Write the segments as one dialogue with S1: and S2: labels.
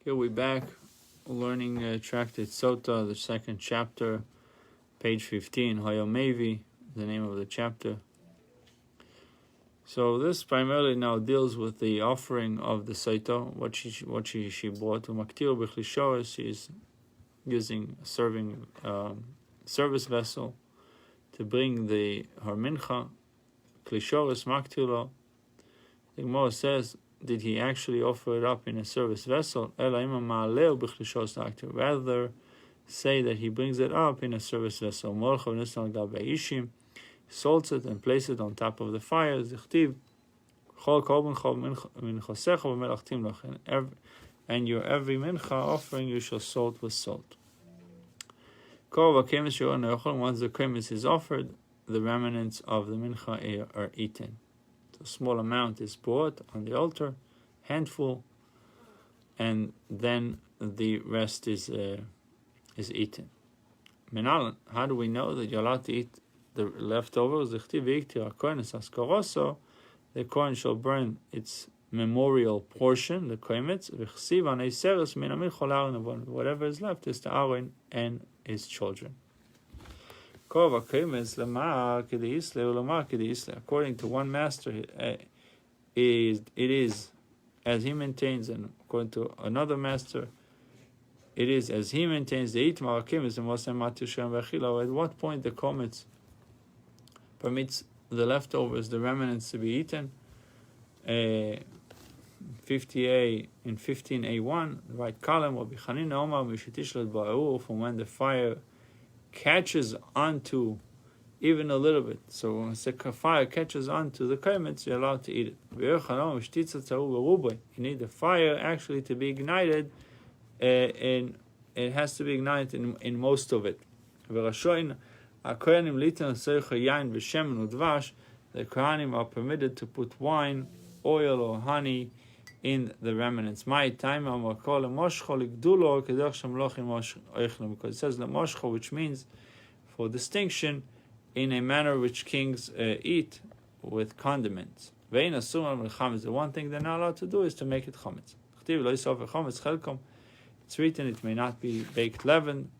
S1: Here we're back learning Tractate Sotah, the second chapter, page 15, Hayomevi, the name of the chapter. So this primarily now deals with the offering of the Sotah, what she bought. Umaktir b'chlishoris, she's using a service vessel to bring her mincha. Klishoris maktilo. The Gemara says, did he actually offer it up in a service vessel? Rather say that he brings it up in a service vessel. Salts it and place it on top of the fire. And your every mincha offering you shall salt with salt. Once the kremis is offered, the remnants of the mincha are eaten. A small amount is brought on the altar, handful, and then the rest is eaten. Menalan, how do we know that you're allowed to eat the leftovers? The Kohen shall burn its memorial portion, the koimetz, whatever is left is to Aaron and his children. According to one master, it is as he maintains, and according to another master, it is as he maintains. The at what point the kometz permits the leftovers, the remnants, to be eaten. 50a in 15a1, the right column will be from when the fire catches onto even a little bit. So when the fire catches onto the kometz, you're allowed to eat it. You need the fire actually to be ignited, and it has to be ignited in most of it. The Kohanim are permitted to put wine, oil, or honey in the remnants. My time because it says lemoshcho, which means for distinction, in a manner which kings eat with condiments. The one thing they're not allowed to do is to make it chametz. It's written it may not be baked leaven.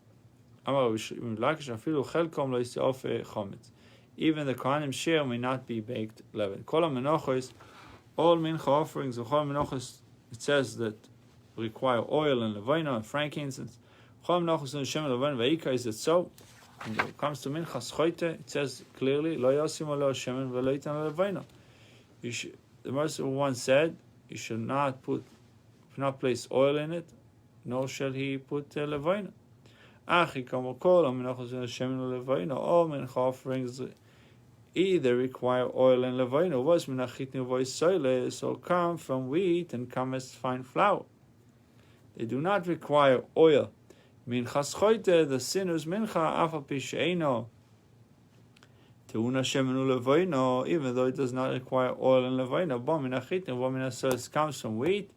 S1: Even the Kohanim share may not be baked leaven. All mincha offerings of chol menachos, it says that require oil and levina and frankincense. Chol menachos and shem levina veika, is it so? When it comes to minchas choite, it says clearly lo yosim lo shemen velo yitan levina. The merciful one said, you should not place oil in it, nor shall he put levina. Achi kamokol menachos and shemen levina. All mincha offerings either require oil and levina, was menachitnu voice soile, so come from wheat and come as fine flour. They do not require oil. Minchas choite, the sinner's mincha, afal pi she'eino teuna shemenu levina, even though it does not require oil and levina, bo menachitnu vo minasos, comes from wheat,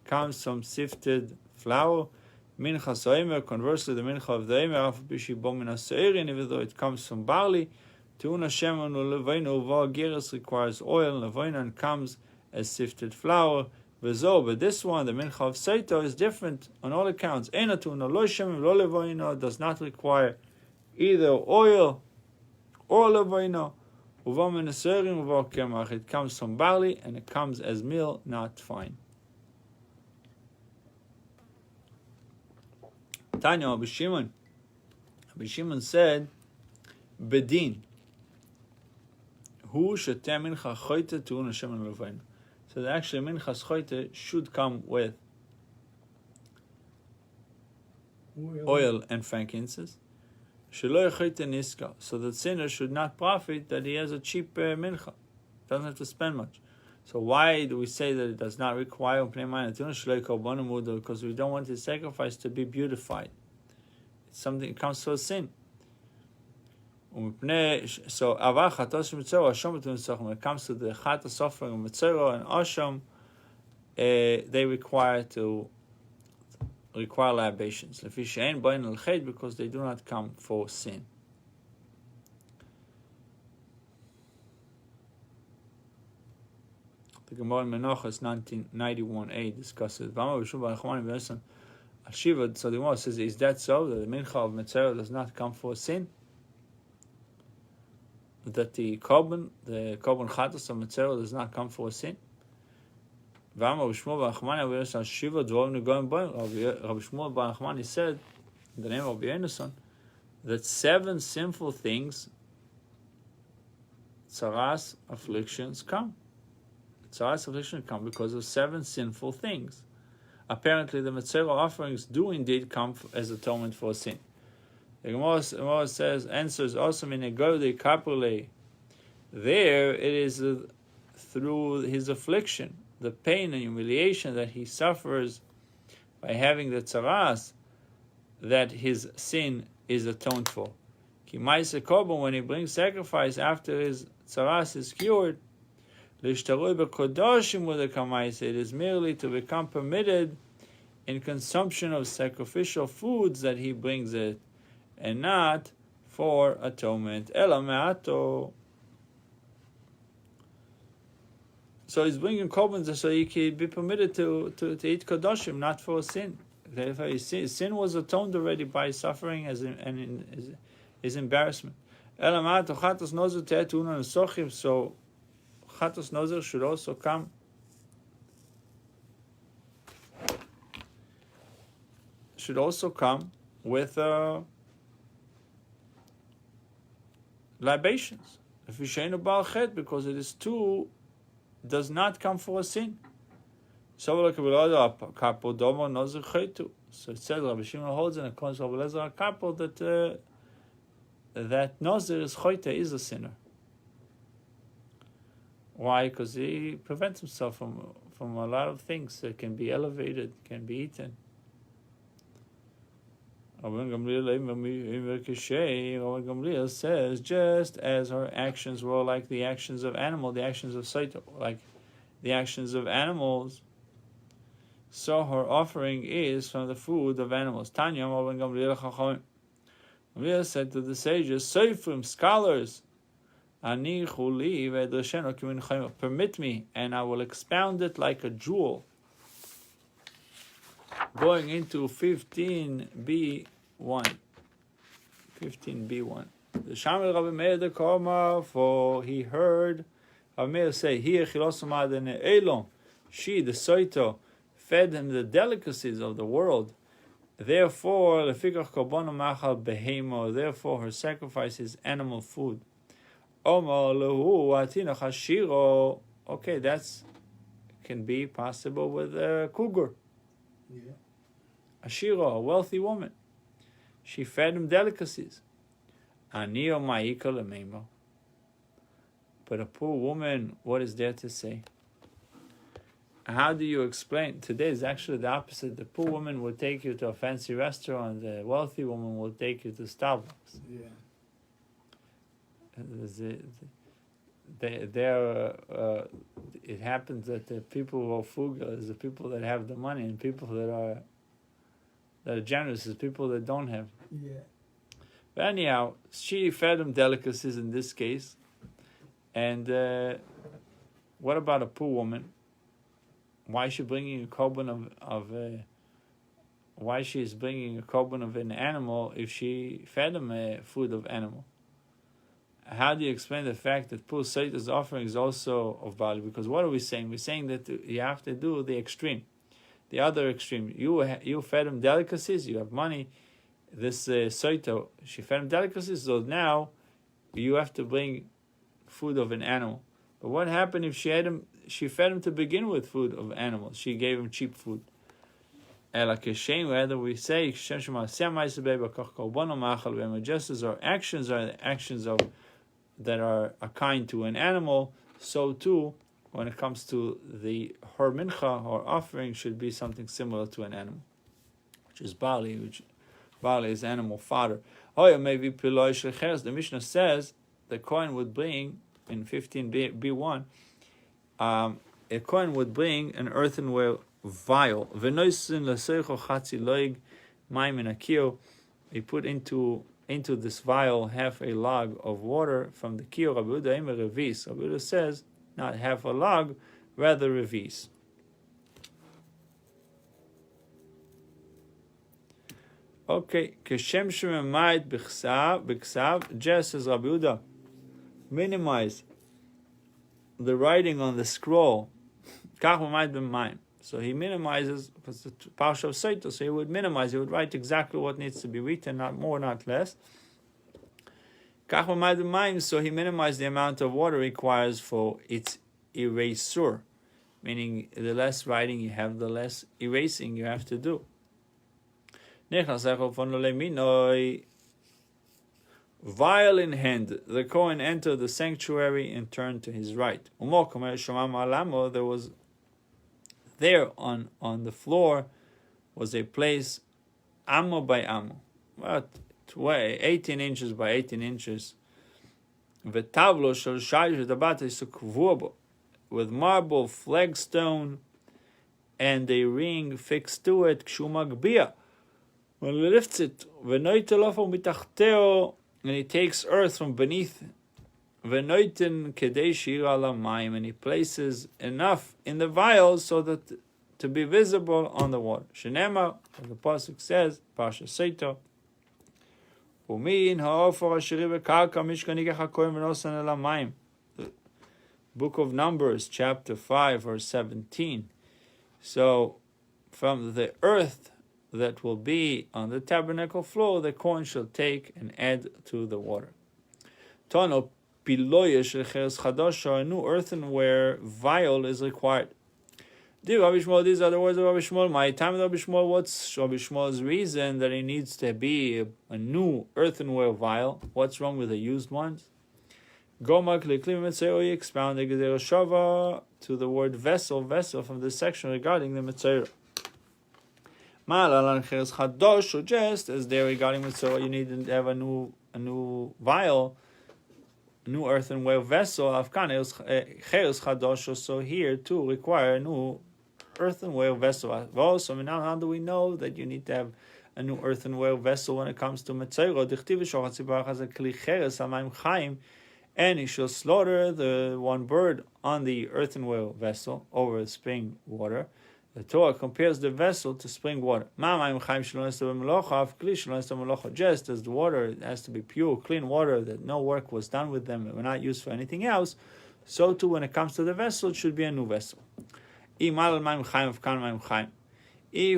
S1: comes from sifted flour. Minchas oimer, conversely, the mincha of the oimer, afal pi she bo minaseirin, even though it comes from barley. Tuna shemen ulevainu v'agiris requires oil and levainu and comes as sifted flour. But this one, the mincha of Sotah, is different on all accounts. Eina tuna lo shemen lo levainu, does not require either oil or levainu. Uva menaserim uva kemach, it comes from barley and it comes as meal, not fine. Tanya Rabbi Shimon said, bedin. So that actually minchas choite should come with oil and frankincense. So the sinner should not profit that he has a cheap mincha. Doesn't have to spend much. So why do we say that it does not require? Because we don't want his sacrifice to be beautified. It's something, it comes to a sin. So when it comes to the chatas offering of mitzvah and asham, they require libations. Because they do not come for sin. The The Gemara in Menachos 1991a discusses. Shiva, so the Gemara says, is that so, that the mincha of Metzora does not come for sin? That the korban chatos of Metzora does not come for sin? Rabbi Shmuel bar Nachmani said, in the name of Rabbi Menashe, that 7 sinful things, tzaras, afflictions, come. Tzaras, afflictions come because of 7 sinful things. Apparently, the Metzora offerings do indeed come as atonement for sin. The Gemara says, answers also in Egode Kapule. There, it is through his affliction, the pain and humiliation that he suffers by having the tzaras, that his sin is atoned for. Ki ma'aseh korban, when he brings sacrifice after his tzaras is cured, l'ishtaroi b'kodoshim u'lekamaiseh, it is merely to become permitted in consumption of sacrificial foods that he brings it, and not for atonement. Ela me'ato. So he's bringing korbans so he can be permitted to eat kodoshim, not for sin. Sin was atoned already by suffering and his embarrassment. Ela me'ato chatos nozer te'etuna nesochim. So chatos nozer should also come. Should also come with libations. If you sheinu bal chet, because it is too, does not come for a sin. So it says Rabbi Shimon holds in accordance with Rabbi Lezer HaKapo that Nazir is choite, is a sinner. Why? Because he prevents himself from a lot of things that can be elevated, can be eaten. Rabbi Gamliel says, just as her actions were like the actions of animal, the actions of Sotah, like the actions of animals, so her offering is from the food of animals. Tanya, Rabbi Gamliel said to the sages, Seifrim, scholars, permit me, and I will expound it like a jewel. Going into 15b1. 15b1. The Shamil Rabbi Meir the Korma, for he heard Rabbi Meir say, Here Elon, she, the Sotah, fed him the delicacies of the world. Therefore, therefore her sacrifice is animal food. Okay, that's can be possible with a cougar.
S2: Yeah.
S1: Ashira, a wealthy woman. She fed him delicacies. But a poor woman, what is there to say? How do you explain? Today is actually the opposite. The poor woman will take you to a fancy restaurant. The wealthy woman will take you to Starbucks.
S2: Yeah.
S1: It happens that the people who are frugal is the people that have the money, and people that are generous is people that don't have.
S2: Yeah.
S1: But anyhow, she fed him delicacies in this case. And what about a poor woman? Why is she bringing a korban why she is bringing a korban of an animal if she fed him food of animal? How do you explain the fact that poor Sotah's offering is also of Bali? Because what are we saying? We're saying that you have to do the extreme, the other extreme. You fed him delicacies, you have money. This Sotah, she fed him delicacies, so now you have to bring food of an animal. But what happened if she fed him to begin with food of animals? She gave him cheap food. Whether we say just as our actions are the actions of that are kind to an animal, so too when it comes to her mincha or offering should be something similar to an animal, which is Bali, Bali is animal fodder. Oh, maybe the Mishnah says the Kohen would bring in 15b1, a Kohen would bring an earthenware vial. He put into this vial half a log of water from the kiyur. Rabbi Yehuda says not half a log, rather revis. Okay, Keshem Shememait B'Ksav, just as Rabbi Yehuda minimize the writing on the scroll, Kach Memait B'Mayim. So he minimizes, because it's the Parsha of Sotah, so he would minimize, he would write exactly what needs to be written, not more, not less. Kach Memait B'Mayim, so he minimized the amount of water requires for its erasure, meaning the less writing you have, the less erasing you have to do. Vial in hand, the Kohen entered the sanctuary and turned to his right. There was there on the floor was a place, amo by amo, about 18 inches by 18 inches, with marble flagstone and a ring fixed to it, when he lifts it, and he takes earth from beneath, and he places enough in the vial so that to be visible on the water. Shenema, as the pasuk says, Parsha Sotah, the Book of Numbers, chapter 5, verse 17. So, from the earth that will be on the tabernacle floor, the Kohen shall take and add to the water. Tono piloyesh chadasha, a new earthenware vial is required. These are the words of Rabbi Shmuel. My time of Rabbi Shmuel, what's Rabbi Shmuel's reason that it needs to be a new earthenware vial? What's wrong with the used ones? Gomak leklim expound the Gezerah Shava to the word vessel from this section regarding the Metzora. Just as there regarding Metzora, you need to have a new vial, a new earthenware vessel. So here too require a new earthenware vessel. Also, now how do we know that you need to have a new earthenware vessel when it comes to Metzora? And he shall slaughter the one bird on the earthenware vessel over spring water. The Torah compares the vessel to spring water. Just as the water has to be pure, clean water, that no work was done with them, and were not used for anything else, so too when it comes to the vessel, it should be a new vessel. If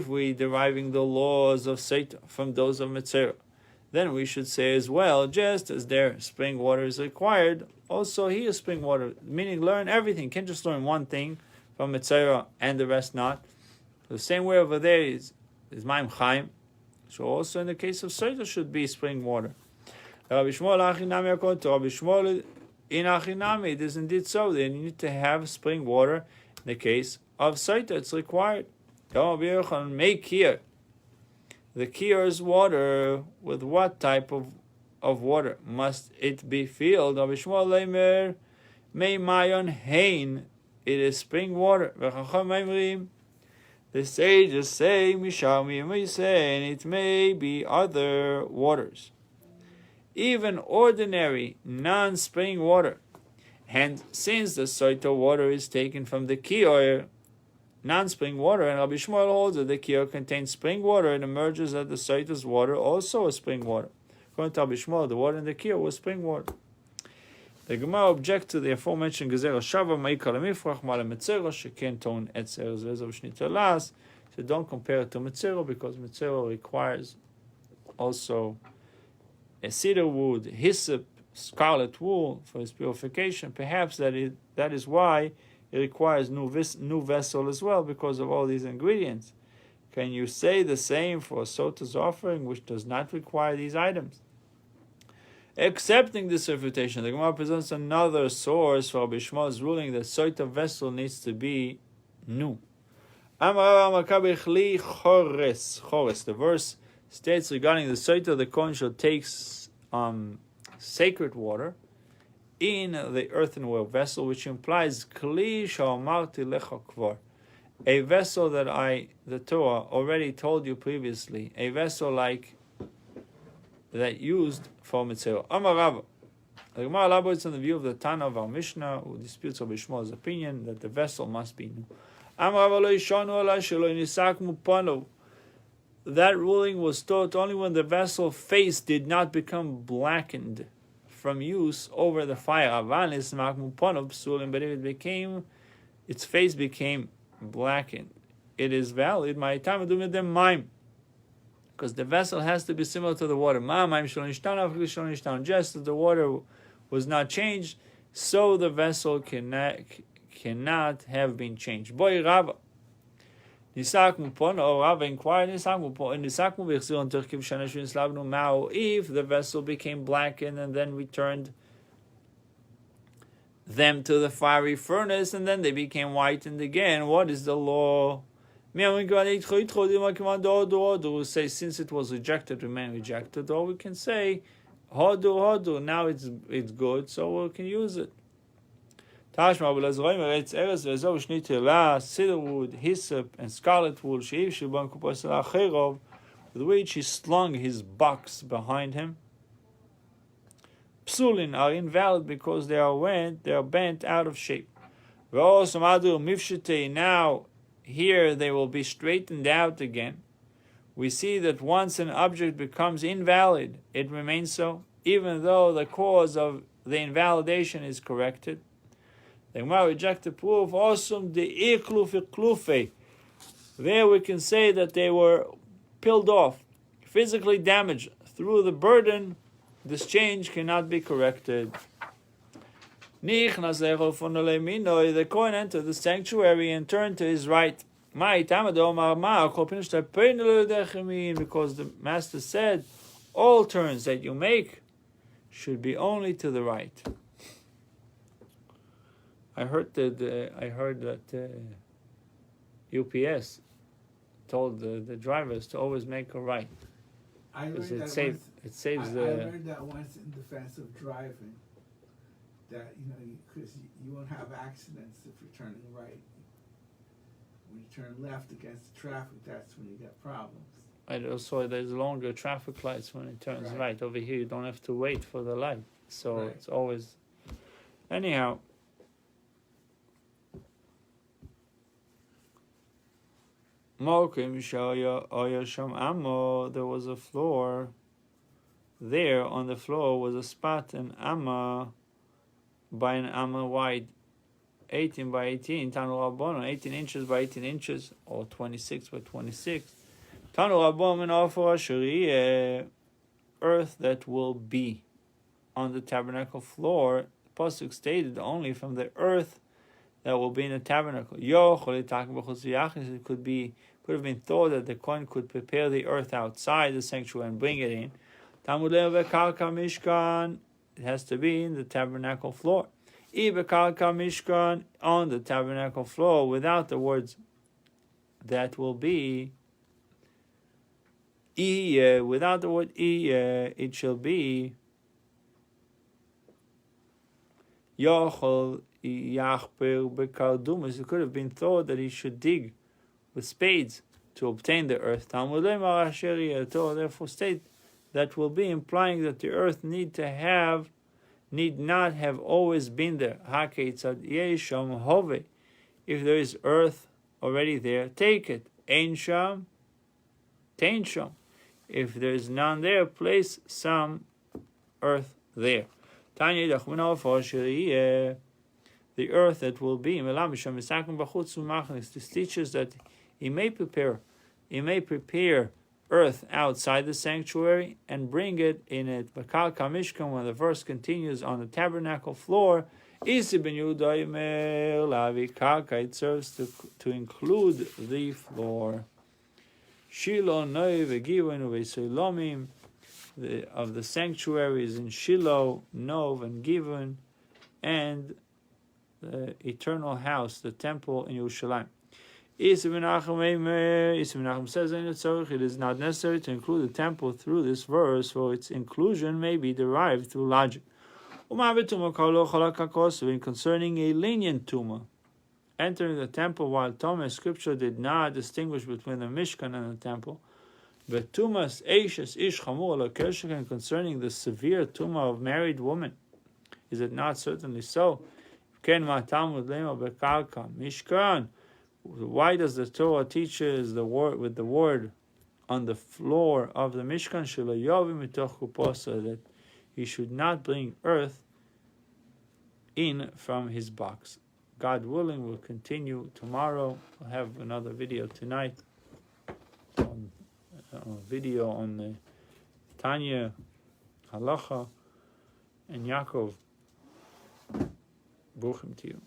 S1: we deriving the laws of Sotah from those of Metzora, then we should say as well, just as there spring water is required, also here spring water, meaning learn everything. You can't just learn one thing from Metzora and the rest not. The same way over there is Mayim Chaim. So also in the case of Sotah should be spring water. Rabbi Shmuel Achinami, according to Rabbi Shmuel, in Achinami it is indeed so. They need to have spring water. In the case of Sotah, it's required. Make here. The kiyar's water, with what type of water? Must it be filled? Rabbi Shmuel Leimer, Mei Mayon Hein. It is spring water. The sages say, Mishami, and we say, and it may be other waters. Even ordinary, non-spring water. And since the Sotah water is taken from the kiyar, non-spring water, and Rabbi Shmuel holds that the kiyar contains spring water and emerges that the Sotah's water also is spring water. According to Rabbi Shmuel, the water in the kiyar was spring water. The Gemara objects to the aforementioned Gezerah Shava, Ma'ikal Mifrach, Mala Metzora, Sheken Ton Etzer Zezav Shnita Las. So don't compare it to Metzora, because Metzora requires also a cedar wood, hyssop, scarlet wool for its purification. Perhaps that is why it requires new vessel as well, because of all these ingredients. Can you say the same for Sotah's offering, which does not require these items? Accepting this refutation, the Gemara presents another source for Rabbi Shmuel's ruling that Sotah vessel needs to be new. The verse states regarding the Sotah, the Kohen shall take sacred water in the earthenware vessel, which implies Kli sha'amarti lecha kvar, a vessel that the Torah already told you previously, a vessel like that used for Metzora. Amar Rava, The Gemara elaborates on the view of the Tana of our Mishnah, who disputes Rabbi Shmuel's opinion that the vessel must be new. That ruling was taught only when the vessel face did not become blackened from use over the fire. But if its face became blackened, it is valid. Because the vessel has to be similar to the water. Just as the water was not changed, so the vessel cannot have been changed. Boy Rava. Rava inquired, if the vessel became blackened and then returned them to the fiery furnace and then they became whitened again, what is the law? We say since it was rejected, remain rejected, or we can say hodu, now it's good, so we can use it. Tashma cedar wood, hyssop, and scarlet wool, with which he slung his box behind him. Psulin are invalid because they are bent out of shape. Now here they will be straightened out again. We see that once an object becomes invalid, it remains so, even though the cause of the invalidation is corrected. The Gemara rejected proof. There we can say that they were peeled off, physically damaged. Through the burden, this change cannot be corrected. The Kohen entered the sanctuary and turned to his right. Because the Master said, all turns that you make should be only to the right. I heard that UPS told the drivers to always make a right. Because it saves the.
S2: I learned that once in defense of driving. That because you won't have accidents if you're turning right. When you turn left against the traffic, that's when you get problems.
S1: And also, there's longer traffic lights when it turns right. Over here, you don't have to wait for the light, so it's always. Anyhow. There was a floor. There on the floor was a spot, an amma by an amma wide, 18 by 18, 18 inches by 18 inches, or 26 by 26. Earth that will be on the tabernacle floor. The pasuk stated only from the earth that will be in the tabernacle. It could have been thought that the Kohen could prepare the earth outside the sanctuary and bring it in. It has to be in the tabernacle floor. On the tabernacle floor, without the words that will be, without the word it shall be Yochel Yachper Bekardumas. It could have been thought that he should dig with spades to obtain the earth. Therefore state that will be, implying that the earth need not have always been there. If there is earth already there, take it. Ein sham, tein sham. If there is none there, place some earth there. The earth that will be. This teaches that he may prepare earth outside the sanctuary and bring it in it. When the verse continues on the tabernacle floor, it serves to include the floor. Of the sanctuaries in Shiloh, Nov, and Givon, and the eternal house, the temple in Yerushalayim. Isa Menachem says it is not necessary to include the temple through this verse, for its inclusion may be derived through logic. Concerning a lenient tumah, entering the temple while Tomei, Scripture did not distinguish between the Mishkan and the temple. But tumas eishes ish chamur ala kershikan, concerning the severe tumah of married woman, Is it not certainly so? Mishkan. Why does the Torah teach us the word with the word on the floor of the Mishkan? So that he should not bring earth in from his box. God willing, we'll continue tomorrow. We'll have another video tonight. A video on the Tanya, Halacha, and Yaakov. Bruchim to you.